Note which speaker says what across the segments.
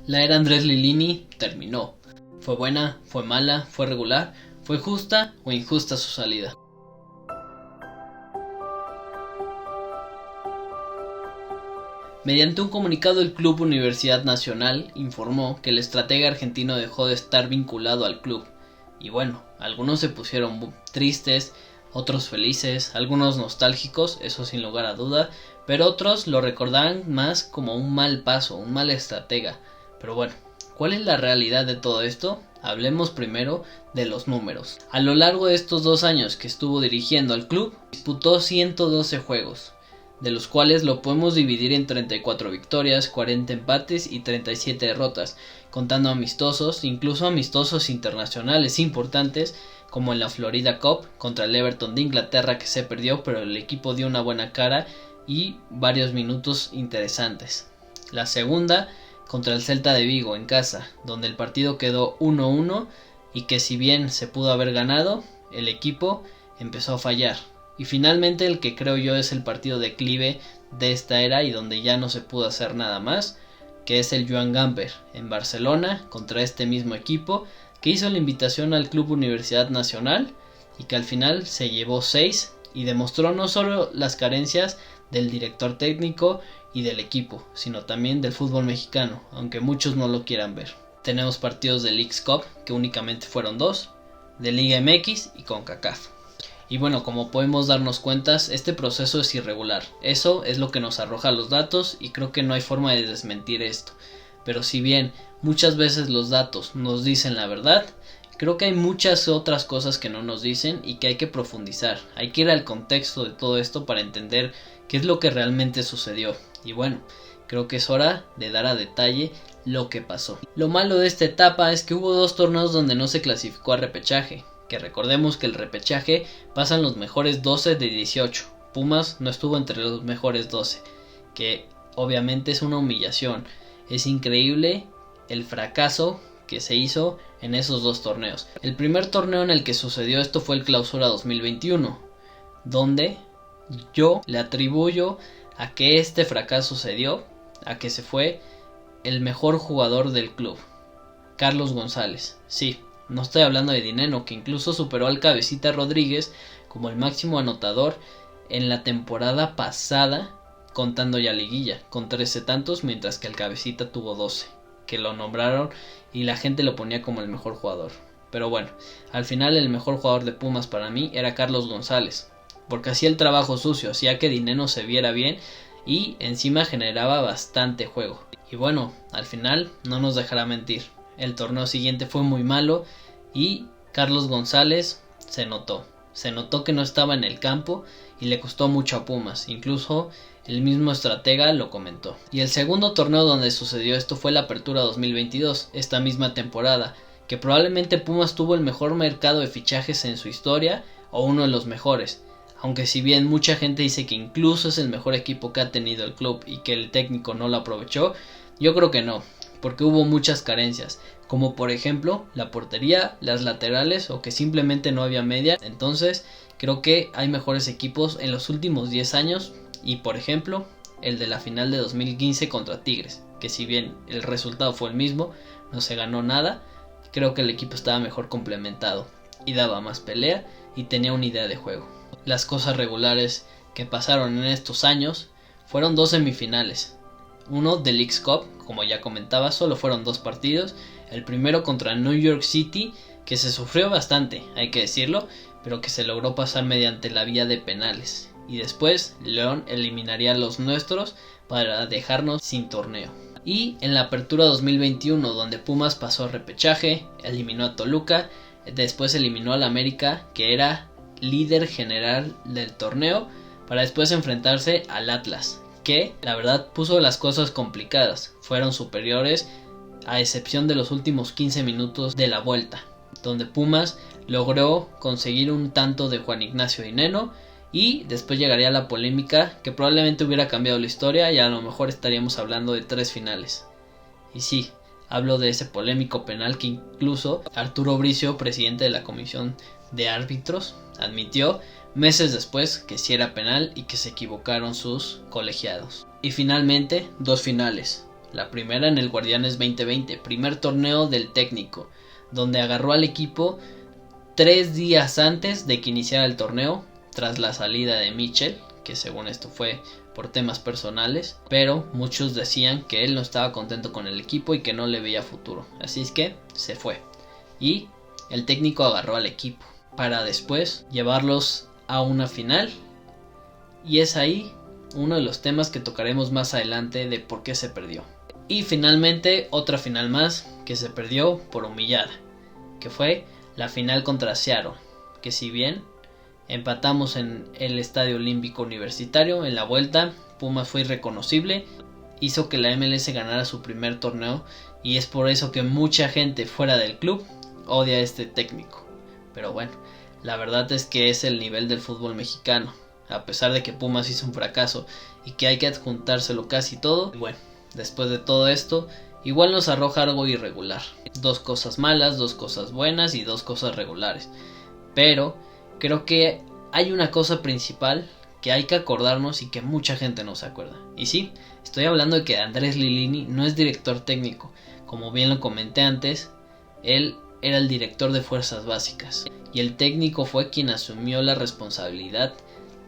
Speaker 1: La era Andrés Lilini terminó. Fue buena, fue mala, fue regular, fue justa o injusta su salida. Mediante un comunicado, el Club Universidad Nacional informó que el estratega argentino dejó de estar vinculado al club. Y bueno, algunos se pusieron tristes, otros felices, algunos nostálgicos, eso sin lugar a duda, pero otros lo recordarán más como un mal paso, un mal estratega. Pero bueno, ¿cuál es la realidad de todo esto? Hablemos primero de los números. A lo largo de estos 2 años que estuvo dirigiendo al club, disputó 112 juegos, de los cuales lo podemos dividir en 34 victorias, 40 empates y 37 derrotas, contando amistosos, incluso amistosos internacionales importantes, como en la Florida Cup contra el Everton de Inglaterra, que se perdió, pero el equipo dio una buena cara y varios minutos interesantes. La segunda contra el Celta de Vigo en casa, donde el partido quedó 1-1 y que si bien se pudo haber ganado, el equipo empezó a fallar. Y finalmente el que creo yo es el partido declive de esta era y donde ya no se pudo hacer nada más, que es el Joan Gamper en Barcelona contra este mismo equipo, que hizo la invitación al Club Universidad Nacional y que al final se llevó 6 y demostró no solo las carencias del director técnico y del equipo, sino también del fútbol mexicano, aunque muchos no lo quieran ver. Tenemos partidos de Leagues Cup, que únicamente fueron 2, de Liga MX y CONCACAF. Y bueno, como podemos darnos cuenta, este proceso es irregular. Eso es lo que nos arroja los datos y creo que no hay forma de desmentir esto. Pero si bien muchas veces los datos nos dicen la verdad, creo que hay muchas otras cosas que no nos dicen y que hay que profundizar. Hay que ir al contexto de todo esto para entender qué es lo que realmente sucedió. Y bueno, creo que es hora de dar a detalle lo que pasó. Lo malo de esta etapa es que hubo 2 torneos donde no se clasificó a repechaje. Que recordemos que el repechaje pasan los mejores 12 de 18. Pumas no estuvo entre los mejores 12. Que obviamente es una humillación. Es increíble el fracaso que se hizo en esos 2 torneos. El primer torneo en el que sucedió esto fue el Clausura 2021, donde yo le atribuyo a que este fracaso se dio, a que se fue el mejor jugador del club, Carlos González. Sí, no estoy hablando de Dineno, que incluso superó al Cabecita Rodríguez como el máximo anotador en la temporada pasada, contando ya liguilla, con 13 tantos, mientras que el Cabecita tuvo 12, que lo nombraron y la gente lo ponía como el mejor jugador. Pero bueno, al final el mejor jugador de Pumas para mí era Carlos González, porque hacía el trabajo sucio, hacía que Dineno se viera bien y encima generaba bastante juego. Y bueno, al final no nos dejará mentir, el torneo siguiente fue muy malo y Carlos González se notó que no estaba en el campo y le costó mucho a Pumas, incluso el mismo estratega lo comentó. Y el segundo torneo donde sucedió esto fue la Apertura 2022, esta misma temporada, que probablemente Pumas tuvo el mejor mercado de fichajes en su historia o uno de los mejores. Aunque si bien mucha gente dice que incluso es el mejor equipo que ha tenido el club y que el técnico no lo aprovechó, yo creo que no, porque hubo muchas carencias, como por ejemplo la portería, las laterales o que simplemente no había media. Entonces creo que hay mejores equipos en los últimos 10 años y por ejemplo el de la final de 2015 contra Tigres, que si bien el resultado fue el mismo, no se ganó nada, creo que el equipo estaba mejor complementado y daba más pelea y tenía una idea de juego. Las cosas regulares que pasaron en estos años fueron 2 semifinales. Uno de Leagues Cup, como ya comentaba, solo fueron 2 partidos. El primero contra New York City, que se sufrió bastante, hay que decirlo, pero que se logró pasar mediante la vía de penales. Y después León eliminaría a los nuestros para dejarnos sin torneo. Y en la Apertura 2021, donde Pumas pasó a repechaje, eliminó a Toluca, después eliminó al América, que era líder general del torneo, para después enfrentarse al Atlas, que la verdad puso las cosas complicadas. Fueron superiores a excepción de los últimos 15 minutos de la vuelta, donde Pumas logró conseguir un tanto de Juan Ignacio Dineno y después llegaría la polémica que probablemente hubiera cambiado la historia y a lo mejor estaríamos hablando de 3 finales. Y sí, hablo de ese polémico penal que incluso Arturo Bricio, presidente de la comisión de árbitros, admitió meses después que sí era penal y que se equivocaron sus colegiados. Y finalmente 2 finales, La primera en el Guardianes 2020, primer torneo del técnico, donde agarró al equipo 3 días antes de que iniciara el torneo, tras la salida de Mitchell, que según esto fue por temas personales, pero muchos decían que él no estaba contento con el equipo y que no le veía futuro, así es que se fue. Y el técnico agarró al equipo para después llevarlos a una final, y es ahí uno de los temas que tocaremos más adelante de por qué se perdió. Y finalmente otra final más que se perdió por humillada, que fue la final contra Seattle, que si bien empatamos en el Estadio Olímpico Universitario, en la vuelta Pumas fue irreconocible, hizo que la MLS ganara su primer torneo, y es por eso que mucha gente fuera del club odia a este técnico. Pero bueno, la verdad es que es el nivel del fútbol mexicano, a pesar de que Pumas hizo un fracaso y que hay que adjuntárselo casi todo. Y bueno, después de todo esto, igual nos arroja algo irregular, 2 cosas malas, 2 cosas buenas y 2 cosas regulares. Pero creo que hay una cosa principal que hay que acordarnos y que mucha gente no se acuerda. Y sí, estoy hablando de que Andrés Lilini no es director técnico. Como bien lo comenté antes, él era el director de fuerzas básicas, y el técnico fue quien asumió la responsabilidad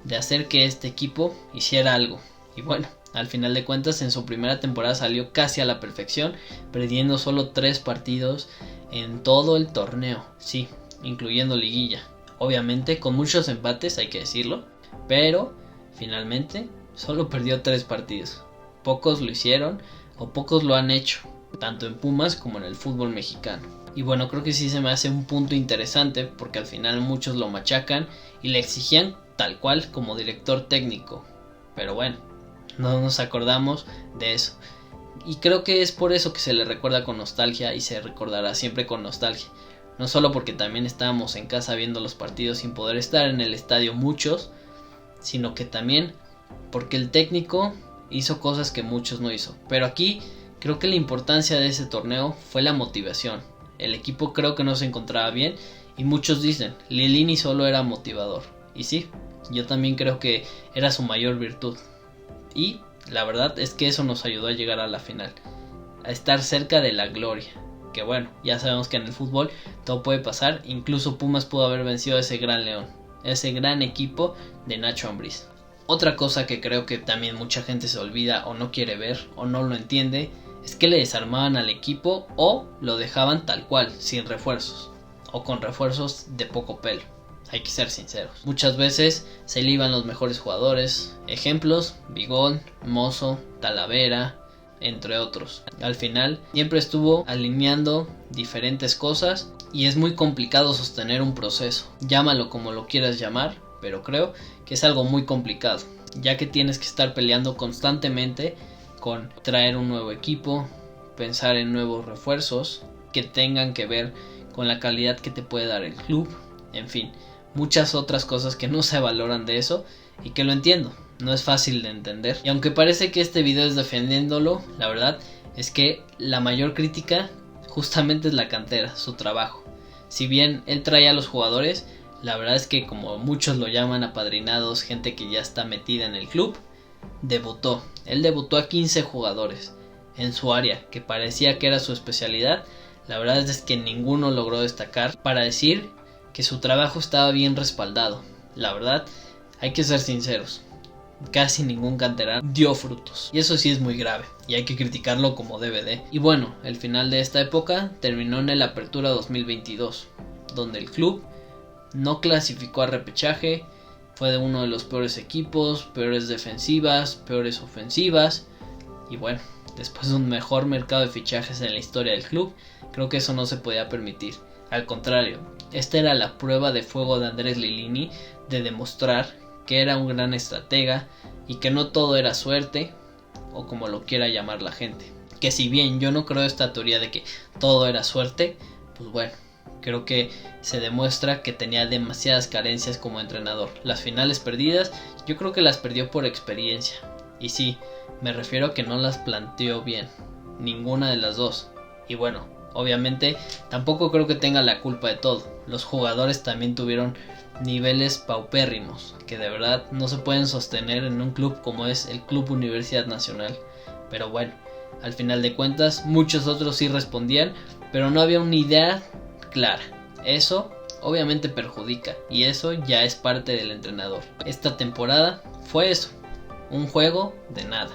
Speaker 1: de hacer que este equipo hiciera algo. Y bueno, al final de cuentas en su primera temporada salió casi a la perfección, perdiendo solo 3 partidos en todo el torneo, sí, incluyendo liguilla. Obviamente con muchos empates, hay que decirlo, pero finalmente solo perdió 3 partidos. Pocos lo hicieron, o pocos lo han hecho, tanto en Pumas como en el fútbol mexicano. Y bueno, creo que sí se me hace un punto interesante, porque al final muchos lo machacan y le exigían tal cual como director técnico. Pero bueno, no nos acordamos de eso. Y creo que es por eso que se le recuerda con nostalgia, y se recordará siempre con nostalgia. No solo porque también estábamos en casa viendo los partidos sin poder estar en el estadio muchos, sino que también porque el técnico hizo cosas que muchos no hizo. Pero aquí creo que la importancia de ese torneo fue la motivación. El equipo creo que no se encontraba bien, y muchos dicen, Lilini solo era motivador. Y sí, yo también creo que era su mayor virtud. Y la verdad es que eso nos ayudó a llegar a la final, a estar cerca de la gloria. Que bueno, ya sabemos que en el fútbol todo puede pasar, incluso Pumas pudo haber vencido a ese gran León, ese gran equipo de Nacho Ambriz. Otra cosa que creo que también mucha gente se olvida o no quiere ver o no lo entiende, es que le desarmaban al equipo o lo dejaban tal cual, sin refuerzos, o con refuerzos de poco pelo. Hay que ser sinceros. Muchas veces se le iban los mejores jugadores. Ejemplos, Bigón, Mozo, Talavera, entre otros. Al final siempre estuvo alineando diferentes cosas, y es muy complicado sostener un proceso. Llámalo como lo quieras llamar, pero creo que es algo muy complicado, ya que tienes que estar peleando constantemente con traer un nuevo equipo, pensar en nuevos refuerzos que tengan que ver con la calidad que te puede dar el club, en fin, muchas otras cosas que no se valoran de eso, y que lo entiendo, no es fácil de entender. Y aunque parece que este video es defendiéndolo, la verdad es que la mayor crítica justamente es la cantera, su trabajo. Si bien él trae a los jugadores, la verdad es que, como muchos lo llaman, apadrinados, gente que ya está metida en el club, él debutó a 15 jugadores en su área, que parecía que era su especialidad. La verdad es que ninguno logró destacar para decir que su trabajo estaba bien respaldado. La verdad, hay que ser sinceros, casi ningún canterano dio frutos, y eso sí es muy grave, y hay que criticarlo como debe de. Y bueno, el final de esta época terminó en el Apertura 2022, donde el club no clasificó a repechaje, fue de uno de los peores equipos, peores defensivas, peores ofensivas, y bueno, después de un mejor mercado de fichajes en la historia del club, creo que eso no se podía permitir. Al contrario, esta era la prueba de fuego de Andrés Lilini, de demostrar que era un gran estratega y que no todo era suerte, o como lo quiera llamar la gente. Que si bien yo no creo esta teoría de que todo era suerte, pues bueno, creo que se demuestra que tenía demasiadas carencias como entrenador. Las finales perdidas, yo creo que las perdió por experiencia. Y sí, me refiero a que no las planteó bien, ninguna de las dos. Y bueno, obviamente tampoco creo que tenga la culpa de todo. Los jugadores también tuvieron niveles paupérrimos, que de verdad no se pueden sostener en un club como es el Club Universidad Nacional. Pero bueno, Al final de cuentas, muchos otros sí respondían, pero no había una idea clara. Eso obviamente perjudica, y eso ya es parte del entrenador. Esta temporada fue eso, un juego de nada.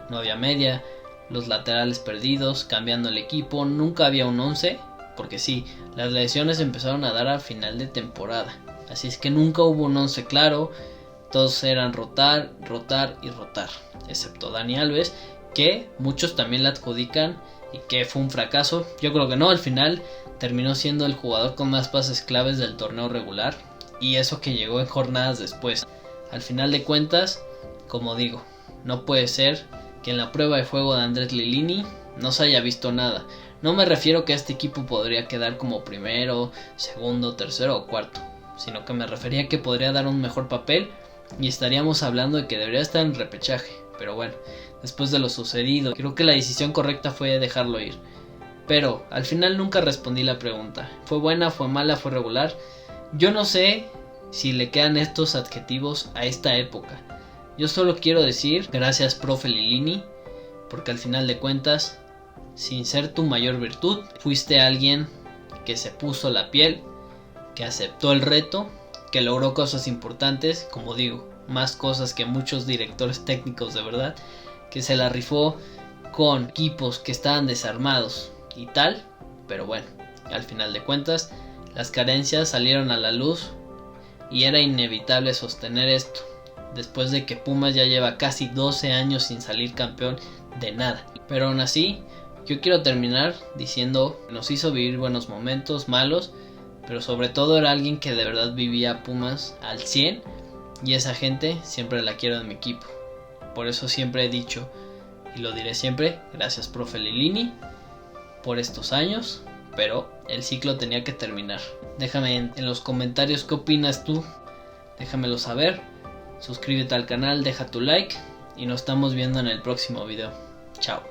Speaker 1: No había media, los laterales perdidos, cambiando el equipo, nunca había un 11, porque sí, las lesiones empezaron a dar a final de temporada. Así es que nunca hubo un 11 claro, todos eran rotar, rotar y rotar, excepto Dani Alves, que muchos también le adjudican y que fue un fracaso. Yo creo que no, al final terminó siendo el jugador con más pases claves del torneo regular, y eso que llegó en jornadas después. Al final de cuentas, como digo, no puede ser que en la prueba de fuego de Andrés Lilini no se haya visto nada. No me refiero que este equipo podría quedar como primero, segundo, tercero o cuarto, sino que me refería a que podría dar un mejor papel y estaríamos hablando de que debería estar en repechaje. Pero bueno, después de lo sucedido, creo que la decisión correcta fue dejarlo ir. Pero al final nunca respondí la pregunta. ¿Fue buena, fue mala, fue regular? Yo no sé si le quedan estos adjetivos a esta época. Yo solo quiero decir gracias, profe Lilini, porque al final de cuentas, sin ser tu mayor virtud, fuiste alguien que se puso la piel, que aceptó el reto, que logró cosas importantes, como digo, más cosas que muchos directores técnicos de verdad, que se la rifó con equipos que estaban desarmados y tal. Pero bueno, al final de cuentas, las carencias salieron a la luz y era inevitable sostener esto, después de que Pumas ya lleva casi 12 años sin salir campeón de nada. Pero aún así, yo quiero terminar diciendo que nos hizo vivir buenos momentos, malos, pero sobre todo era alguien que de verdad vivía Pumas al 100, y esa gente siempre la quiero en mi equipo. Por eso siempre he dicho, y lo diré siempre, gracias, profe Lilini, por estos años, pero el ciclo tenía que terminar. Déjame en los comentarios qué opinas tú, déjamelo saber, suscríbete al canal, deja tu like y nos estamos viendo en el próximo video. Chao.